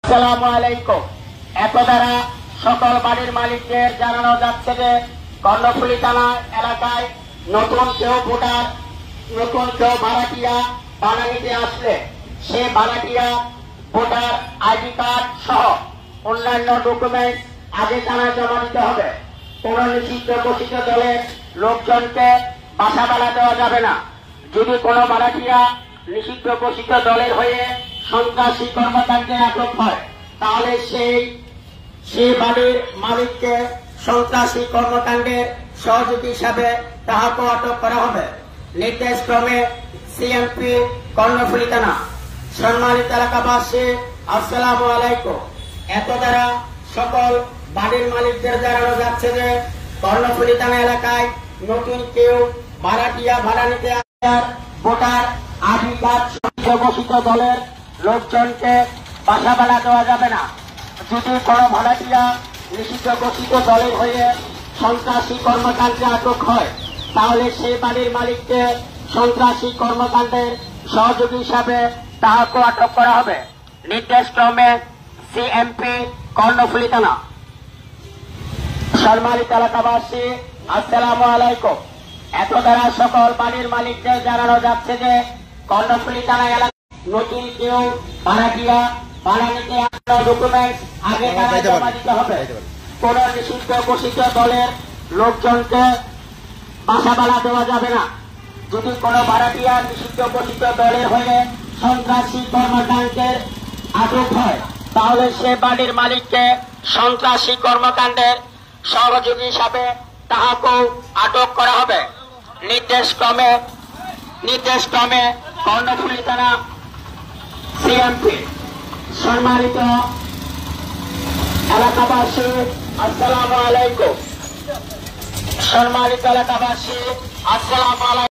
আসসালামু আলাইকুম। এত দ্বারা সকল বাড়ির মালিকদের জানানো যাচ্ছে যে কর্ণফুলী থানা এলাকায় নতুন কেউ ভোটার, নতুন কেউ ভাড়াটিয়া ভাড়া নিতে আসলে সে ভাড়াটিয়া ভোটার আইডি কার্ড সহ অন্যান্য ডকুমেন্ট আগে থানায় জমা দিতে হবে। কোন নিষিদ্ধ ঘোষিত দলের লোকজনকে বাসা ভাড়া দেওয়া যাবে না। যদি কোনো ভাড়াটিয়া নিষিদ্ধ ঘোষিত দলের হয়ে সন্ত্রাসী কর্মকাণ্ডে আটক হয় তাহলে সেই বাড়ির মালিককে সন্ত্রাসী কর্মকাণ্ডের সহযোগী হিসাবে তাহাকে আটক করা হবে। নির্দেশক্রমে সিএমপি কর্ণফুলী থানা। সম্মানিত এলাকাবাসী, আসসালামু আলাইকুম। এত দ্বারা সকল বাড়ির মালিকদের জানানো যাচ্ছে যে কর্ণফুলী থানা এলাকায় নতুন কেউ ভাড়াটিয়া ভাড়া নিতে ভোটার আইডি কার্ড ঘোষিত দলের লোকজনকে বাসা ভাড়া দেওয়া যাবে না। যদি কোনো ভাড়াটিয়া নিষিদ্ধ ঘোষিত দলের হয়ে সন্ত্রাসী কর্মকাণ্ডে আটক হয় তাহলে সেই বাড়ির মালিককে সন্ত্রাসী কর্মকাণ্ডের সহযোগী হিসাবে তাহাকে আটক করা হবে। নির্দেশক্রমে সিএমপি কর্ণফুলী থানা। সম্মানিত এলাকাবাসী, আসসালামু আলাইকুম। এত দ্বারা সকল বাড়ির মালিকদের জানানো যাচ্ছে যে কর্ণফুলী থানা এলাকায় নতুন কেউ ভাড়াটিয়া ভাড়া নিতে ডকুমেন্ট আগে জমা দিতে হবে। কোন নিষিদ্ধ ঘোষিত দলের লোকজনকে বাসা ভাড়া দেওয়া যাবে না। যদি কোনো ভাড়াটিয়া নিষিদ্ধ ঘোষিত দলের হয়ে সন্ত্রাসী কর্মকাণ্ডের আটক হয় তাহলে সে বাড়ির মালিককে সন্ত্রাসী কর্মকাণ্ডের সহযোগী হিসাবে তাহাকেও আটক করা হবে। নির্দেশক্রমে কর্ণফুলী থানা সিএমপি। সম্মানিত এলাকাবাসী, আসসালামু আলাইকুম। সম্মানিত এলাকাবাসী, আসসালামু আলাইকুম।